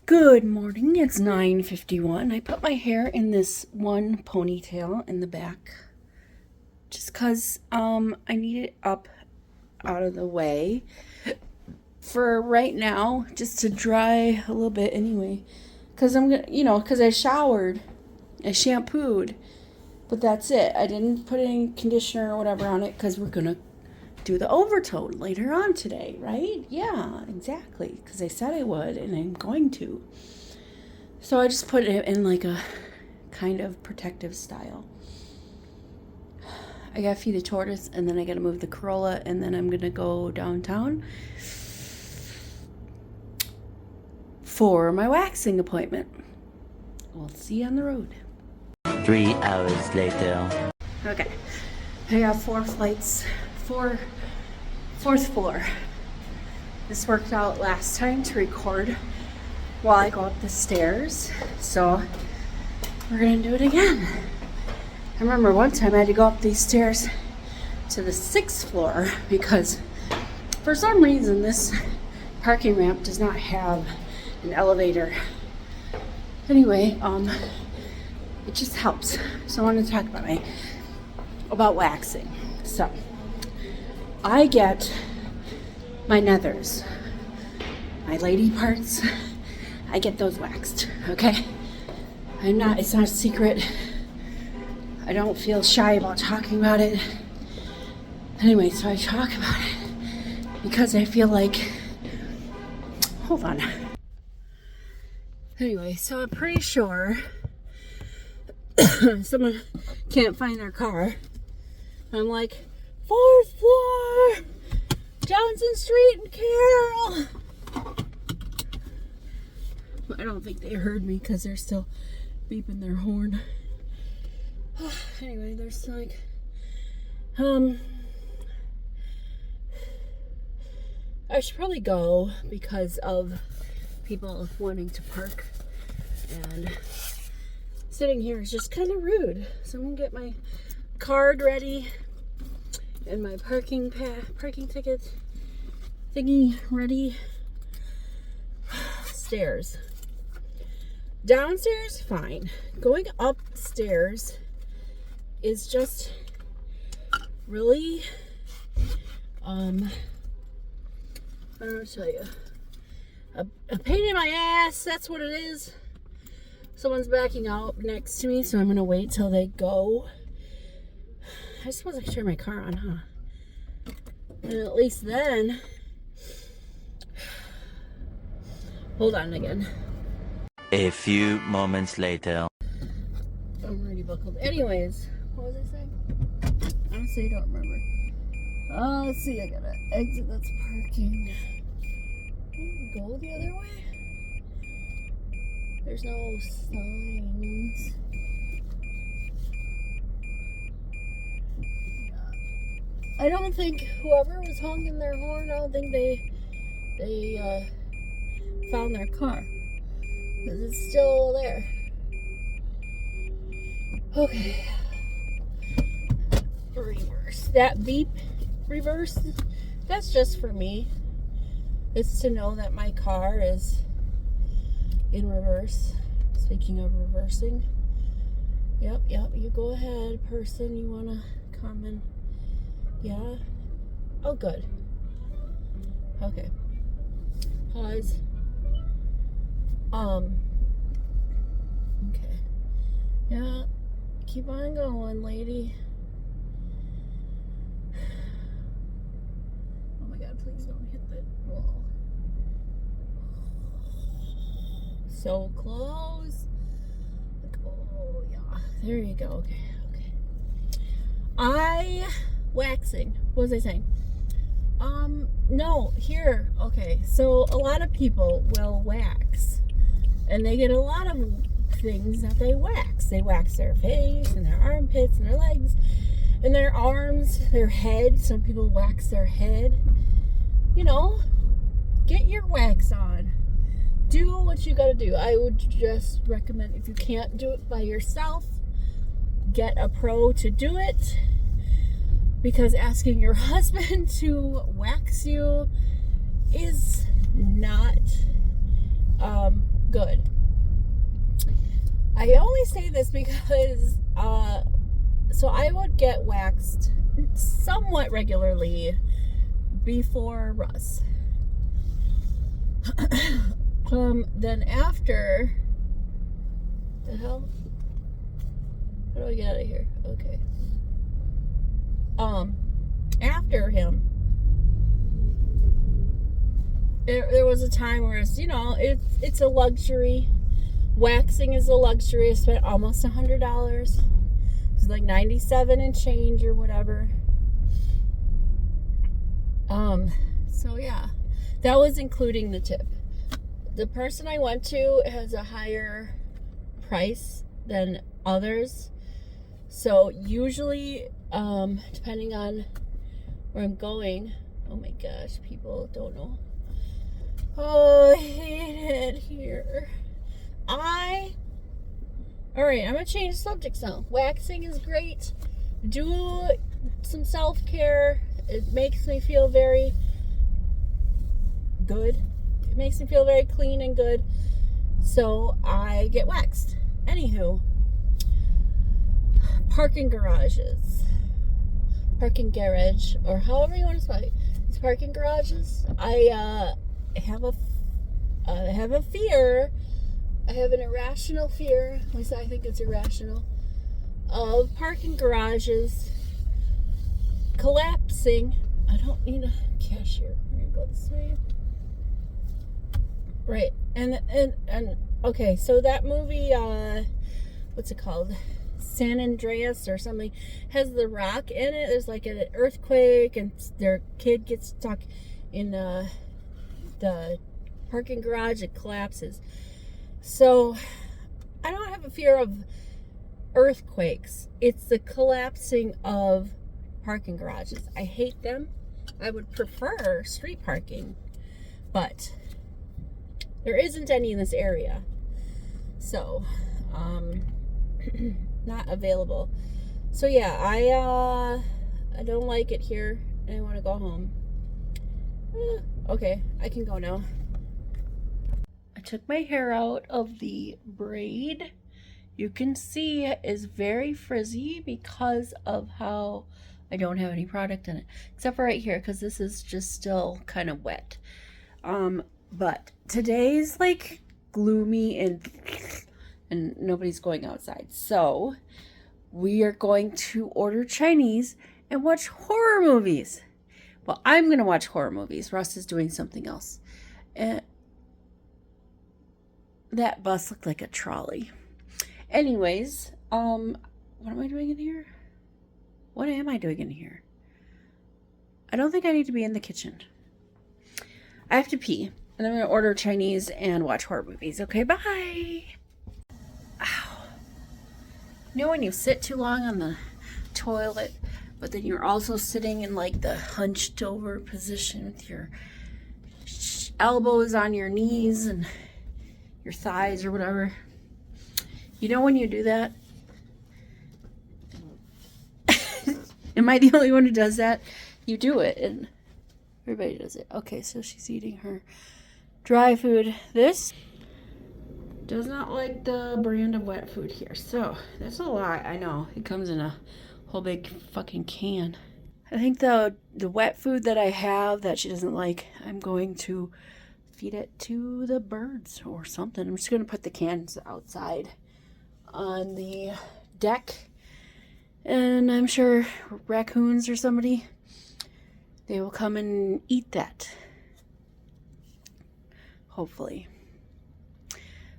Good morning. It's 9:51. I put my hair in this one ponytail in the back just cuz I need it up out of the way for right now, just to dry a little bit anyway, cuz I'm going to, cuz I showered, I shampooed, but that's it. I didn't put any conditioner or whatever on it cuz we're going to do the overtone later on today, right? Yeah, exactly, because I said I would, and I'm going to. So I just put it in like a kind of protective style. I gotta feed the tortoise, and then I gotta move the Corolla, and then I'm gonna go downtown for my waxing appointment. We'll see you on the road. 3 hours later. Okay, I got 4 flights. Fourth floor. This worked out last time to record while I go up the stairs, so we're gonna do it again. I remember one time I had to go up these stairs to the 6th floor because for some reason this parking ramp does not have an elevator. Anyway, it just helps. So I want to talk about waxing. So I get my nethers, my lady parts, I get those waxed, okay? It's not a secret. I don't feel shy about talking about it. Anyway, so I talk about it because I feel like, hold on. Anyway, so I'm pretty sure someone can't find their car. I'm like, 4th floor, Johnson Street and Carroll. I don't think they heard me because they're still beeping their horn. Anyway, there's like, I should probably go because of people wanting to park, and sitting here is just kind of rude. So I'm gonna get my card ready and my parking ticket thingy ready. Stairs. Downstairs, fine. Going upstairs is just really, I don't know what to tell you. A pain in my ass, that's what it is. Someone's backing out next to me, so I'm gonna wait till they go. I suppose I could turn my car on, huh? And at least then, hold on again. A few moments later. I'm already buckled. Anyways, what was I saying? Honestly, I don't remember. Let's see, I gotta exit, that's parking. Go the other way? There's no signs. I don't think whoever was honking their horn, I don't think they found their car, because it's still there. Okay. Reverse. That beep reverse, that's just for me. It's to know that my car is in reverse. Speaking of reversing. Yep, you go ahead, person. You want to come and... Yeah. Oh, good. Okay. Pause. Okay. Yeah. Keep on going, lady. Oh my God, please don't hit that wall. So close. Like, oh, yeah. There you go. Okay. Waxing. What was I saying? No, here. Okay, so a lot of people will wax, and they get a lot of things that they wax. They wax their face and their armpits and their legs and their arms, their head. Some people wax their head. Get your wax on. Do what you gotta do. I would just recommend, if you can't do it by yourself, get a pro to do it. Because asking your husband to wax you is not good. I only say this because, so I would get waxed somewhat regularly before Russ. Then after, the hell? How do I get out of here? Okay. After him, there was a time where it's, it's a luxury. Waxing is a luxury. I spent almost $100. It was like 97 and change or whatever. So yeah, that was including the tip. The person I went to has a higher price than others. So usually, depending on where I'm going, oh my gosh, people don't know. Oh, I hate it here. Alright, I'm gonna change subjects now. Waxing is great. Do some self-care. It makes me feel very good. It makes me feel very clean and good. So I get waxed. Anywho, parking garage, or however you want to spell it. It's parking garages. I have a fear. I have an irrational fear. At least I think it's irrational, of parking garages collapsing. I don't need a cashier. We're gonna go this way. Right, and okay, so that movie, what's it called? San Andreas or something, has The Rock in it. There's like an earthquake and their kid gets stuck in the parking garage. It collapses. So I don't have a fear of earthquakes. It's the collapsing of parking garages. I hate them. I would prefer street parking, but there isn't any in this area. So, not available. So yeah, I don't like it here and I want to go home. Okay, I can go now. I took my hair out of the braid. You can see it is very frizzy because of how I don't have any product in it, except for right here because this is just still kind of wet. But today's like gloomy and nobody's going outside. So we are going to order Chinese and watch horror movies. Well, I'm going to watch horror movies. Russ is doing something else. And that bus looked like a trolley. Anyways, what am I doing in here? What am I doing in here? I don't think I need to be in the kitchen. I have to pee. And I'm going to order Chinese and watch horror movies. Okay, bye. Ow. You know when you sit too long on the toilet, but then you're also sitting in like the hunched over position with your elbows on your knees and your thighs or whatever. You know when you do that? Am I the only one who does that? You do it and everybody does it. Okay, so she's eating her dry food. This does not like the brand of wet food here. So that's a lot. I know. It comes in a whole big fucking can. I think the wet food that I have that she doesn't like, I'm going to feed it to the birds or something. I'm just going to put the cans outside on the deck. And I'm sure raccoons or somebody, they will come and eat that. Hopefully.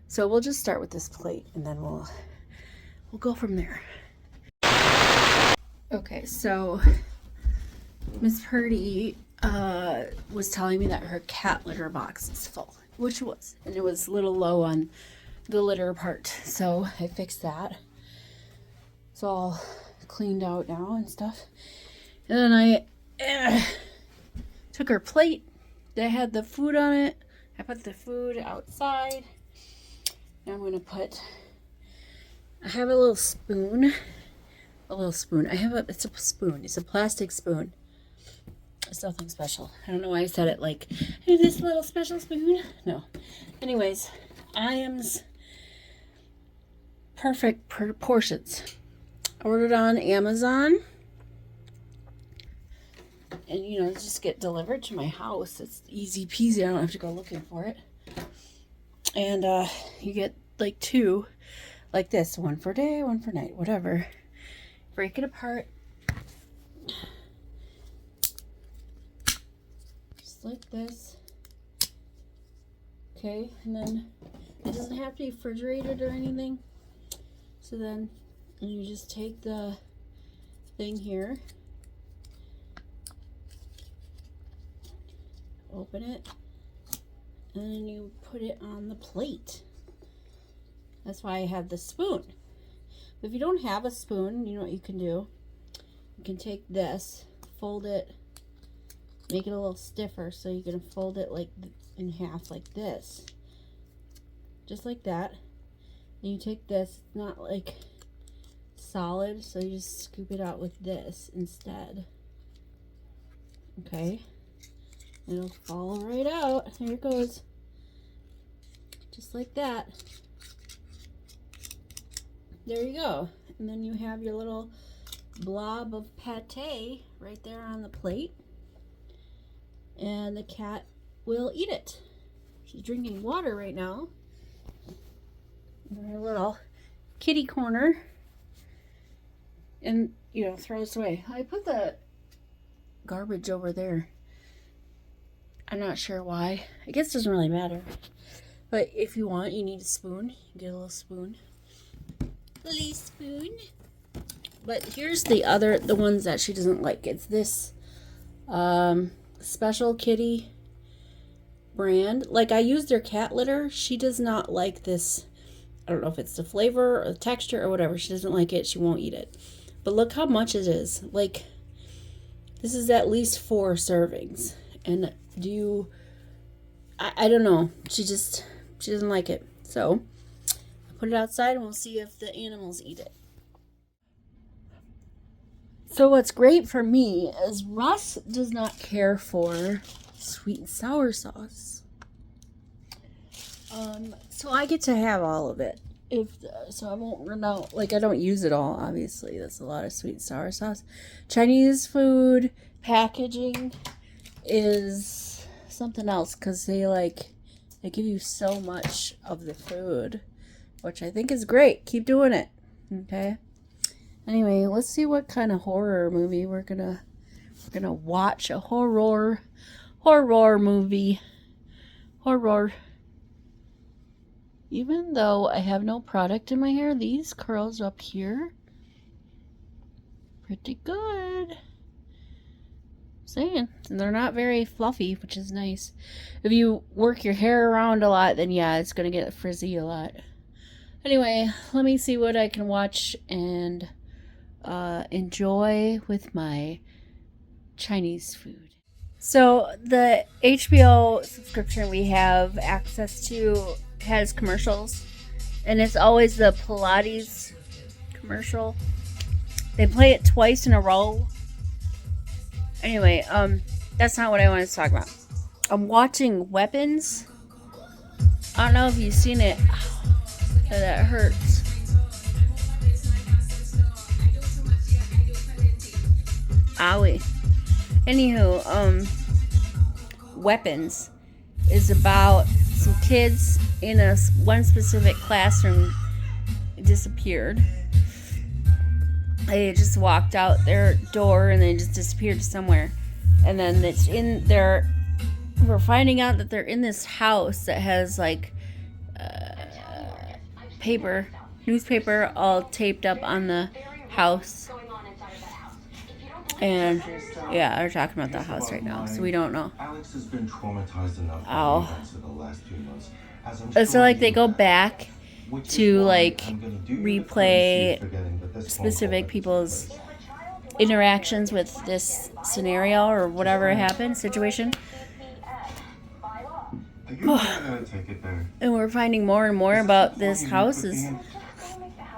So we'll just start with this plate and then we'll go from there. Okay, so Miss Purdy was telling me that her cat litter box is full, which was, and it was a little low on the litter part. So I fixed that. It's all cleaned out now and stuff. And then I took her plate that had the food on it. I put the food outside. Now I'm gonna I have a little spoon. It's a spoon. It's a plastic spoon. It's nothing special. I don't know why I said it like, hey, this little special spoon. No. Anyways, Iams perfect proportions. Ordered on Amazon. And, you know, just get delivered to my house. It's easy peasy. I don't have to go looking for it. And you get like 2 like this. One for day, one for night, whatever. Break it apart. Just like this. Okay, and then it doesn't have to be refrigerated or anything. So then you just take the thing here, open it, and then you put it on the plate. That's why I have the spoon. But if you don't have a spoon, you know what you can do? You can take this, fold it, make it a little stiffer so you can fold it like in half like this. Just like that. And you take this, it's not like solid, so you just scoop it out with this instead. Okay. It'll fall right out. There it goes. Just like that. There you go. And then you have your little blob of pate right there on the plate. And the cat will eat it. She's drinking water right now. In her little kitty corner. And, you know, throws away. I put the garbage over there. I'm not sure why. I guess it doesn't really matter. But if you want, you need a spoon. You get a little spoon. Little spoon. But here's the ones that she doesn't like. It's this Special Kitty brand. Like, I use their cat litter. She does not like this. I don't know if it's the flavor or the texture or whatever. She doesn't like it. She won't eat it. But look how much it is. Like, this is at least 4 servings. And I don't know. She doesn't like it. So, I'll put it outside and we'll see if the animals eat it. So what's great for me is Russ does not care for sweet and sour sauce. So I get to have all of it. So I won't run out. Like, I don't use it all, obviously. That's a lot of sweet and sour sauce. Chinese food packaging is something else because they give you so much of the food, which I think is great. Keep doing it. Okay. Anyway, let's see what kind of horror movie we're gonna watch. A horror movie. Horror. Even though I have no product in my hair, these curls up here, pretty good. Saying. And they're not very fluffy, which is nice. If you work your hair around a lot, then yeah, it's gonna get frizzy a lot. Anyway, let me see what I can watch and enjoy with my Chinese food. So the HBO subscription we have access to has commercials, and it's always the Pilates commercial. They play it twice in a row. Anyway, that's not what I wanted to talk about. I'm watching Weapons. I don't know if you've seen it. That hurts. Owie. Anywho, Weapons is about some kids in one specific classroom disappeared. They just walked out their door and they just disappeared somewhere. And then we're finding out that they're in this house that has like newspaper all taped up on the house. And yeah, they're talking about the house right now, so we don't know. Alex has been traumatized enough Oh. the last few months. So like they go back to like replay specific people's interactions with this scenario or whatever happened, situation. And we're finding more and more about this house is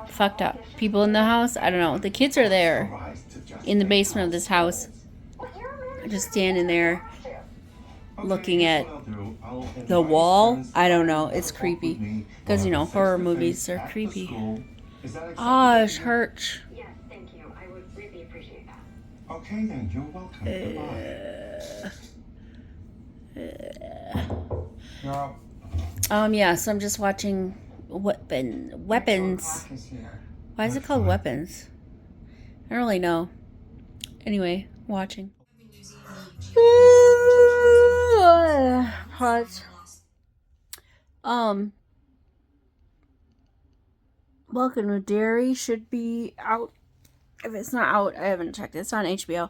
fucked up. People in the house, I don't know. The kids are there in the basement of this house, just standing there. looking at the wall. I don't know. It's creepy. Because, you know, horror movies are creepy. Ah, it hurts. Yes, thank you. I would really appreciate that. Okay, then. You're welcome. Goodbye. Yeah, so I'm just watching Weapons. Why is it called Weapons? I don't really know. Anyway, watching. Pause. Welcome to Derry should be out. If it's not out, I haven't checked. It's on HBO.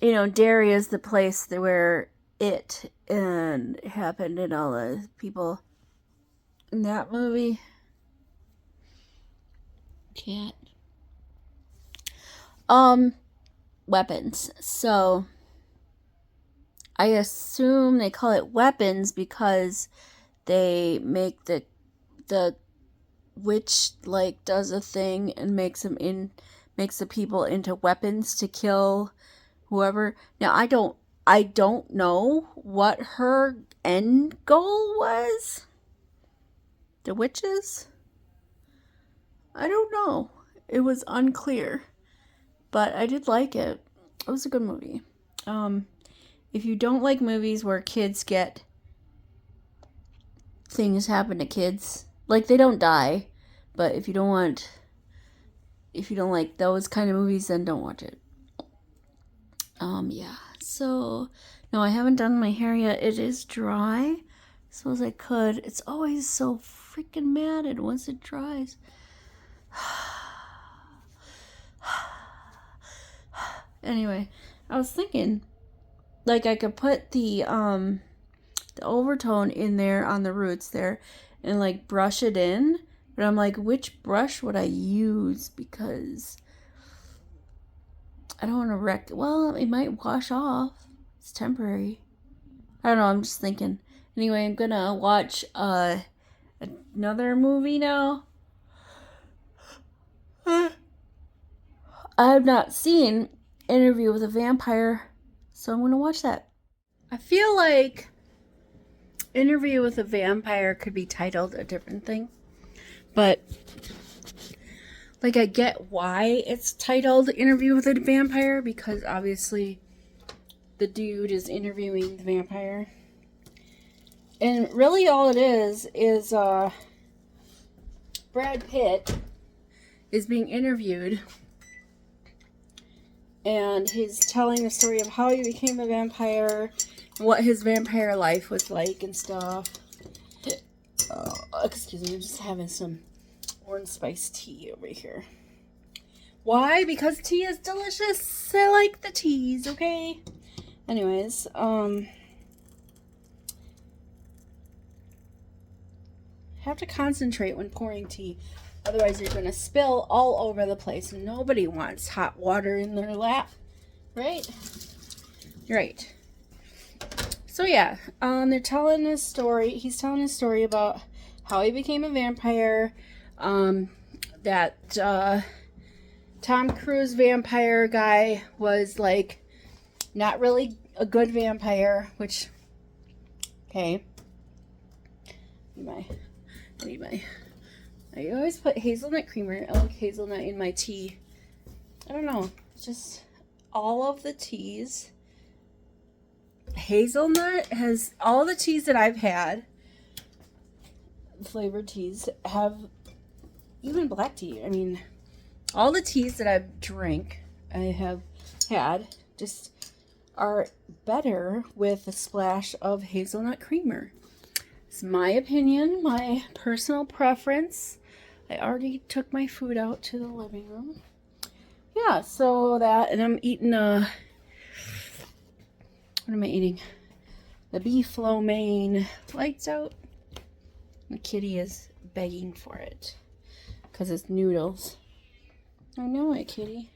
You know, Derry is the place where it and happened, and all the people in that movie. Cat. Weapons. So I assume they call it weapons because they make the witch like does a thing and makes the people into weapons to kill whoever. Now I don't know what her end goal was. The witches? I don't know. It was unclear. But I did like it. It was a good movie. If you don't like movies where kids get things happen to kids, like they don't die, but if you don't like those kind of movies, then don't watch it. Yeah. So, no, I haven't done my hair yet. It is dry, so as I could. It's always so freaking matted once it dries. Anyway, I was thinking, like, I could put the overtone in there on the roots there and, like, brush it in. But I'm like, which brush would I use? Because I don't want to wreck. Well, it might wash off. It's temporary. I don't know. I'm just thinking. Anyway, I'm going to watch another movie now. I have not seen Interview with a Vampire, so I'm going to watch that. I feel like Interview with a Vampire could be titled a different thing, but like I get why it's titled Interview with a Vampire, because obviously the dude is interviewing the vampire, and really all it is Brad Pitt is being interviewed. And he's telling the story of how he became a vampire, and what his vampire life was like and stuff. Excuse me, I'm just having some orange spice tea over here. Why? Because tea is delicious. I like the teas, okay? Anyways, have to concentrate when pouring tea. Otherwise, you're going to spill all over the place. Nobody wants hot water in their lap, right? Right. So, yeah, they're telling his story. He's telling his story about how he became a vampire, that Tom Cruise vampire guy was, like, not really a good vampire, which, okay. I always put hazelnut creamer. I like hazelnut in my tea. I don't know. It's just all of the teas. Hazelnut has all the teas that I've had. Flavored teas have even black tea. I mean, all the teas that I've drank, I have had, just are better with a splash of hazelnut creamer. It's my opinion, my personal preference. I already took my food out to the living room. Yeah, so that, and I'm eating what am I eating? The beef lo mein. Lights out. The kitty is begging for it because it's noodles. I know it, kitty.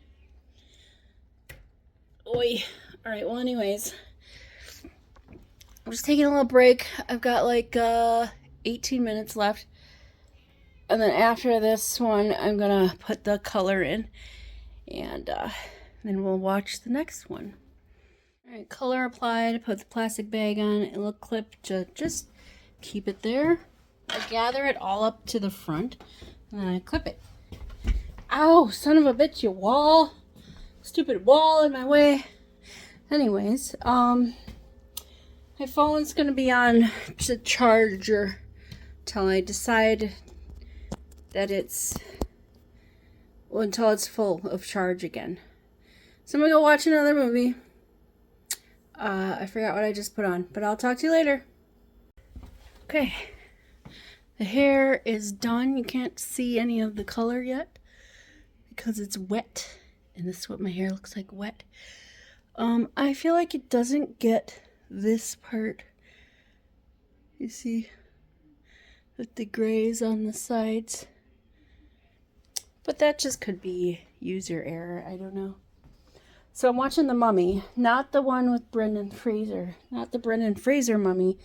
Oi. All right, well, anyways, I'm just taking a little break. I've got like 18 minutes left. And then after this one, I'm going to put the color in. And then we'll watch the next one. Alright, color applied, put the plastic bag on, a little clip to just keep it there. I gather it all up to the front, and then I clip it. Ow, son of a bitch, you wall. Stupid wall in my way. Anyways, my phone's gonna be on the charger till I decide that until it's full of charge again. So I'm gonna go watch another movie. I forgot what I just put on, but I'll talk to you later. Okay, the hair is done. You can't see any of the color yet because it's wet, and this is what my hair looks like, wet. I feel like it doesn't get this part, you see, with the grays on the sides, but that just could be user error, I don't know. So I'm watching The Mummy, not the one with Brendan Fraser, not the Brendan Fraser mummy,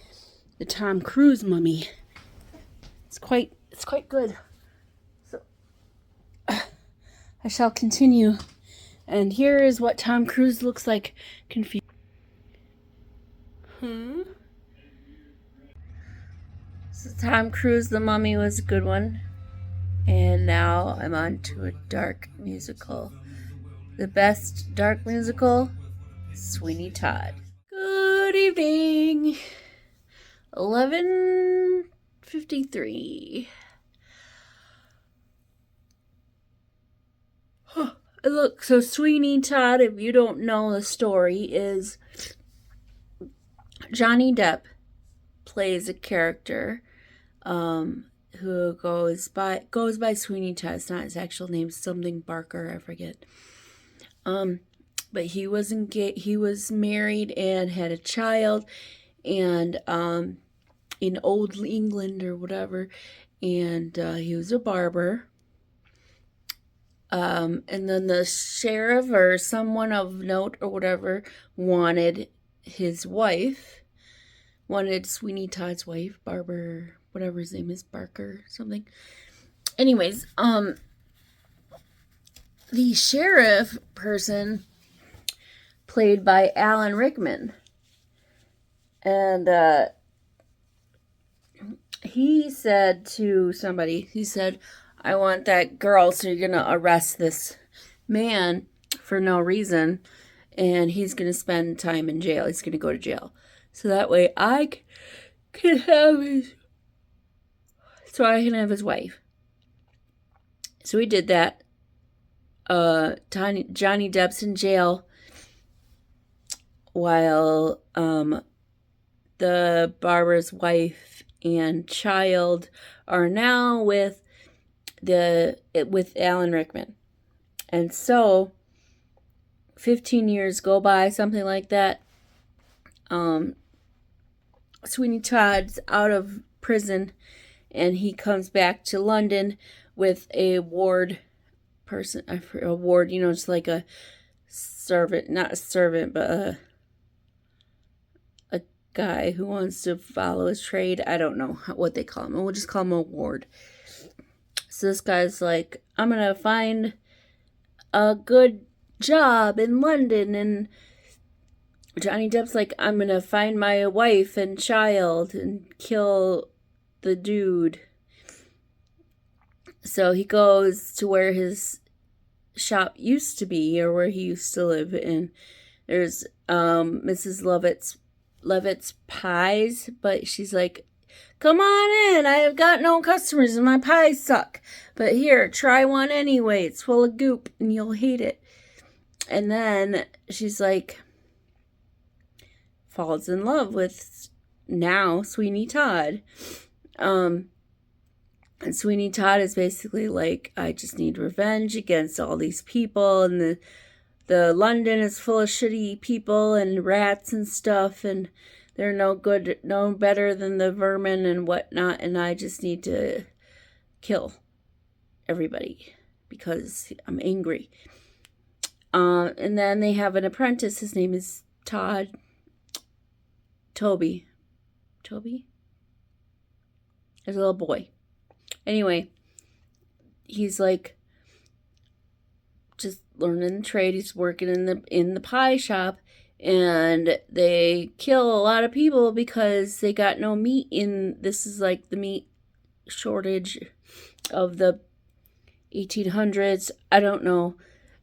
the Tom Cruise mummy. It's quite good. So I shall continue. And here is what Tom Cruise looks like. Confused. So Tom Cruise, The Mummy was a good one. And now I'm on to a dark musical. The best dark musical, Sweeney Todd. Good evening. 11:53. Look, so Sweeney Todd, if you don't know the story, is Johnny Depp plays a character who goes by Sweeney Todd. It's not his actual name, something Barker, I forget. But he was married and had a child, and in old England or whatever, and he was a barber. And then the sheriff or someone of note or whatever wanted Sweeney Todd's wife, Barber, whatever his name is, Barker, something. Anyways, the sheriff person played by Alan Rickman, and he said to somebody, I want that girl, so you're gonna arrest this man for no reason, and he's gonna spend time in jail. He's gonna go to jail, so that way I can have his wife. So he did that. Johnny Depp's in jail while the barber's wife and child are now with Alan Rickman. And so 15 years go by, something like that. Sweeney Todd's out of prison, and he comes back to London with a ward person, just like a servant, not a servant, but a guy who wants to follow his trade. I don't know what they call him. We'll just call him a ward. So this guy's like, I'm gonna find a good job in London, and Johnny Depp's like, I'm gonna find my wife and child and kill the dude. So he goes to where his shop used to be, or where he used to live, and there's Mrs. Levitt's pies, but she's like, come on in, I have got no customers and my pies suck, but here, try one anyway, it's full of goop and you'll hate it. And then she's like, falls in love with now Sweeney Todd. And Sweeney Todd is basically like, I just need revenge against all these people, and the London is full of shitty people and rats and stuff, and they're no good, no better than the vermin and whatnot, and I just need to kill everybody because I'm angry. And then they have an apprentice. His name is Toby. There's a little boy. Anyway, he's like just learning the trade. He's working in the pie shop, and they kill a lot of people because they got no meat in. This is like the meat shortage of the 1800s. I don't know.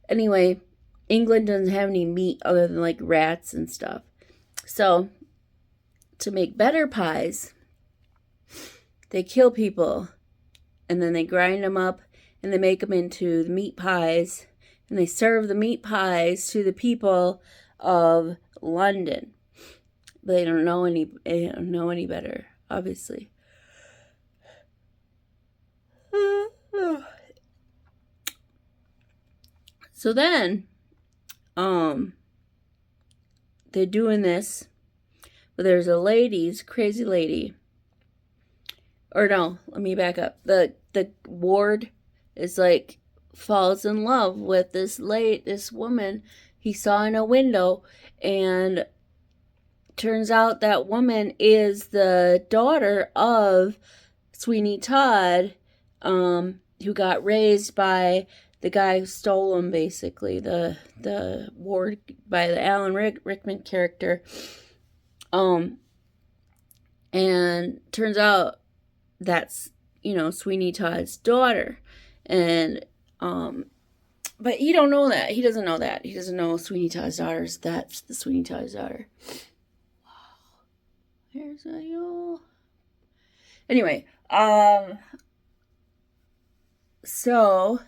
Anyway, England doesn't have any meat other than like rats and stuff. So, to make better pies, they kill people and then they grind them up and they make them into the meat pies and they serve the meat pies to the people of London. But they don't know any better, obviously. So then, they're doing this, but there's a crazy lady. Or no, let me back up. The ward is like falls in love with this woman he saw in a window, and turns out that woman is the daughter of Sweeney Todd, who got raised by the guy who stole him, basically, the ward by the Alan Rickman character. And turns out that's, Sweeney Todd's daughter. And, but he don't know that. He doesn't know that. He doesn't know Sweeney Todd's daughter. That's the Sweeney Todd's daughter. Wow. Here's a yo. Anyway, so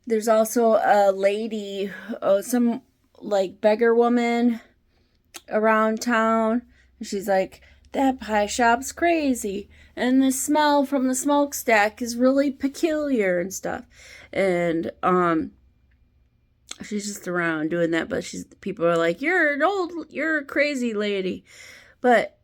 there's also a lady, some like beggar woman around town. And she's like, that pie shop's crazy. And the smell from the smokestack is really peculiar and stuff. And she's just around doing that, but people are like, you're a crazy lady. But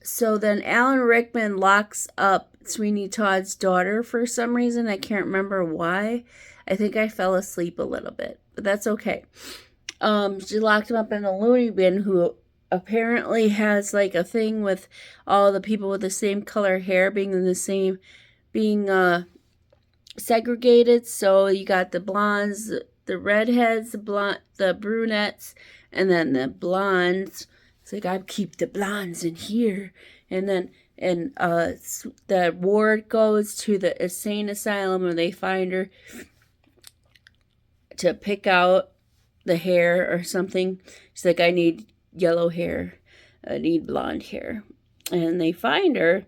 so then Alan Rickman locks up Sweeney Todd's daughter for some reason. I can't remember why. I think I fell asleep a little bit, but that's okay. She locked him up in a loony bin, who apparently has like a thing with all the people with the same color hair being segregated. So you got the blondes, the redheads, the brunettes, and then the blondes. It's like, I'd keep the blondes in here. And then the ward goes to the insane asylum, and they find her to pick out the hair or something. She's like, I need yellow hair. I need blonde hair. And they find her,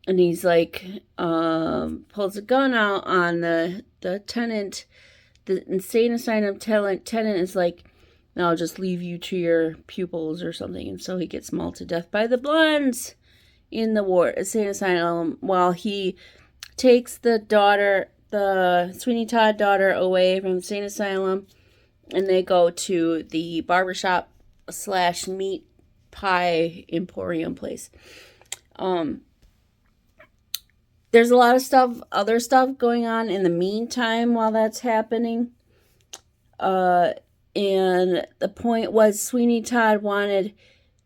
and he's like, pulls a gun out on the tenant. The insane asylum tenant is like, I'll just leave you to your pupils or something. And so he gets mauled to death by the blondes in the insane asylum, while he takes the Sweeney Todd daughter away from the insane asylum, and they go to the barbershop / meat pie emporium place. There's a lot of other stuff going on in the meantime while that's happening. And the point was, Sweeney Todd wanted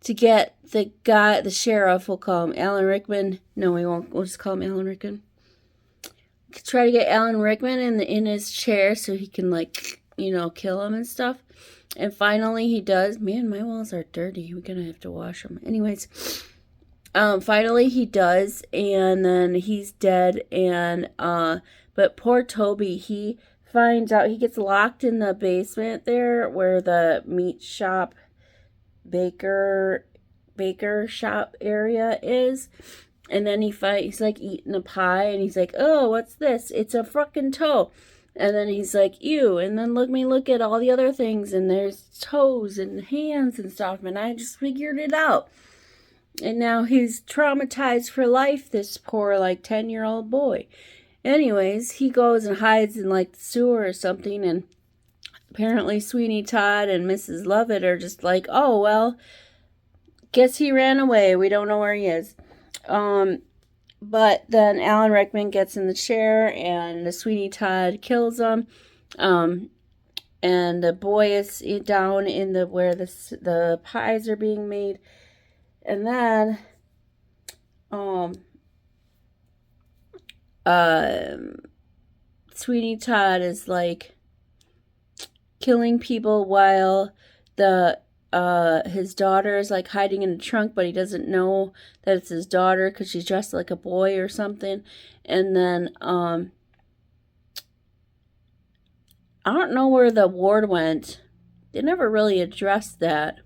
to get the sheriff, we'll call him Alan Rickman. No, we won't. We'll just call him Alan Rickman. Try to get Alan Rickman in his chair so he can, kill him and stuff. And finally he does. Man, my walls are dirty. We're going to have to wash them. Anyways, finally he does, and then he's dead. And but poor Toby, he finds out, he gets locked in the basement there where the meat shop baker shop area is. And then he's like eating a pie, and he's like, oh, what's this? It's a fucking toe. And then he's like, ew. And then look at all the other things, and there's toes and hands and stuff, and I just figured it out. And now he's traumatized for life, this poor 10-year-old boy. Anyways, he goes and hides in the sewer or something, and apparently Sweeney Todd and Mrs. Lovett are just like, oh, well, guess he ran away. We don't know where he is. But then Alan Rickman gets in the chair, and the Sweeney Todd kills him. And the boy is down in where the pies are being made. And then Sweeney Todd is killing people while his daughter is like hiding in a trunk, but he doesn't know that it's his daughter because she's dressed like a boy or something. And then I don't know where the ward went. They never really addressed that.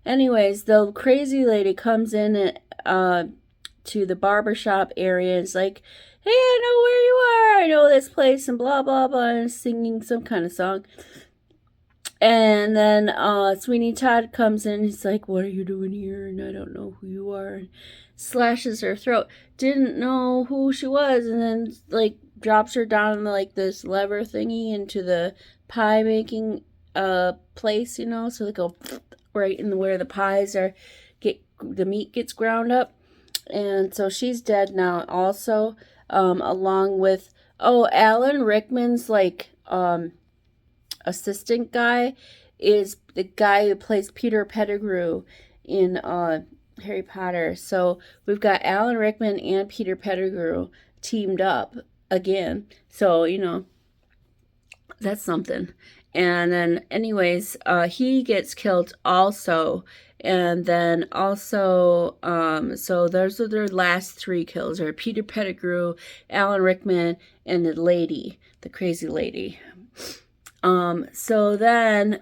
Anyways, the crazy lady comes in to the barbershop area and is like, hey, I know where you are. I know this place and blah, blah, blah, and singing some kind of song. And then Sweeney Todd comes in. He's like, what are you doing here? And I don't know who you are. And slashes her throat. Didn't know who she was. And then, like, drops her down like this lever thingy into the pie making place, you know. So they go right in where the pies are, the meat gets ground up. And so she's dead now also, along with, Alan Rickman's, like, assistant guy is the guy who plays Peter Pettigrew in Harry Potter. So we've got Alan Rickman and Peter Pettigrew teamed up again. So, you know, that's something. And then anyways, he gets killed also. And then also, so those are their last three kills are Peter Pettigrew, Alan Rickman, and the lady, the crazy lady. So then,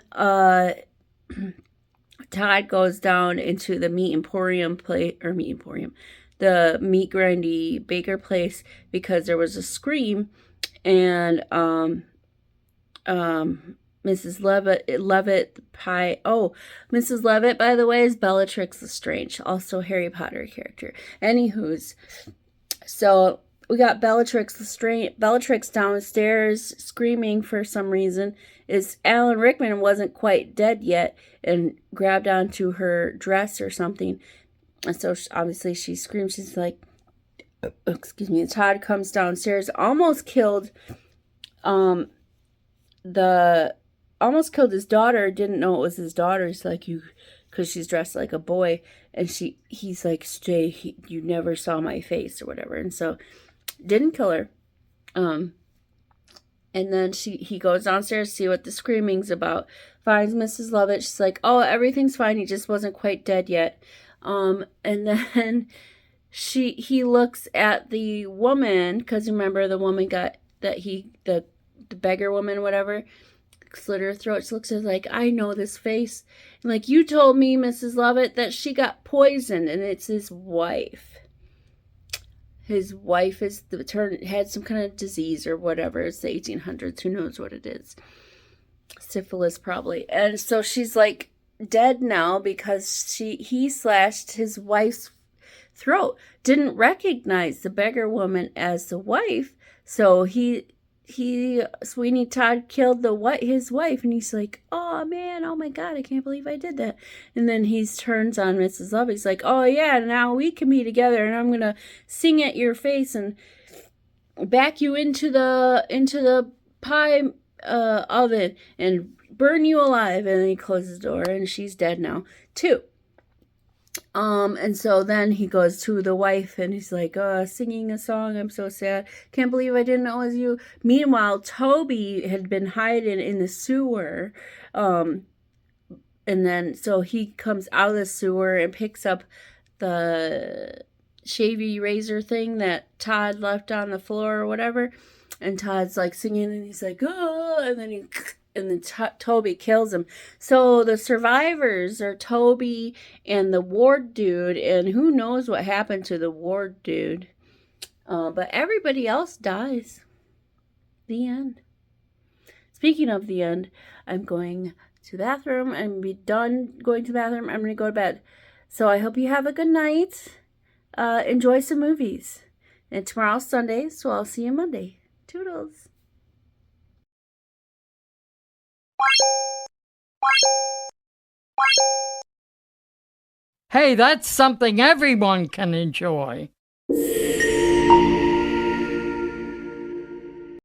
Todd goes down into the meat emporium the meat grindy baker place because there was a scream and, Mrs. Levitt pie. Oh, Mrs. Levitt, by the way, is Bellatrix Lestrange, also Harry Potter character. Anywho's, so we got Bellatrix downstairs screaming for some reason. Is Alan Rickman wasn't quite dead yet and grabbed onto her dress or something. And so obviously she screams. She's like, excuse me. Todd comes downstairs, almost killed his daughter. Didn't know it was his daughter. He's like, because she's dressed like a boy. And he's like, you never saw my face or whatever. And so didn't kill her. And then he goes downstairs to see what the screaming's about. Finds Mrs. Lovett. She's like, oh, everything's fine. He just wasn't quite dead yet. And then he looks at the woman, because remember the woman the beggar woman, whatever, slit her throat. She looks at her like, I know this face. And like, you told me, Mrs. Lovett, that she got poisoned, and it's his wife. His wife had some kind of disease or whatever. It's the 1800s. Who knows what it is? Syphilis, probably. And so she's like dead now because he slashed his wife's throat. Didn't recognize the beggar woman as the wife. So Sweeney Todd killed his wife, and he's like, oh man, oh my god, I can't believe I did that. And then he turns on Mrs. Love. He's like, oh yeah, now we can be together, and I'm gonna sing at your face and back you into the pie oven and burn you alive. And then he closes the door, and she's dead now too. And so then he goes to the wife and he's like, singing a song. I'm so sad. Can't believe I didn't know it was you. Meanwhile, Toby had been hiding in the sewer. And then, so he comes out of the sewer and picks up the shavy razor thing that Todd left on the floor or whatever. And Todd's like singing and he's like, oh, and then Toby kills him. So the survivors are Toby and the ward dude, and who knows what happened to the ward dude. But everybody else dies. The end. Speaking of the end, I'm going to the bathroom. I'm going to be done going to the bathroom. I'm going to go to bed. So I hope you have a good night. Enjoy some movies. And tomorrow's Sunday, so I'll see you Monday. Toodles. Hey, that's something everyone can enjoy.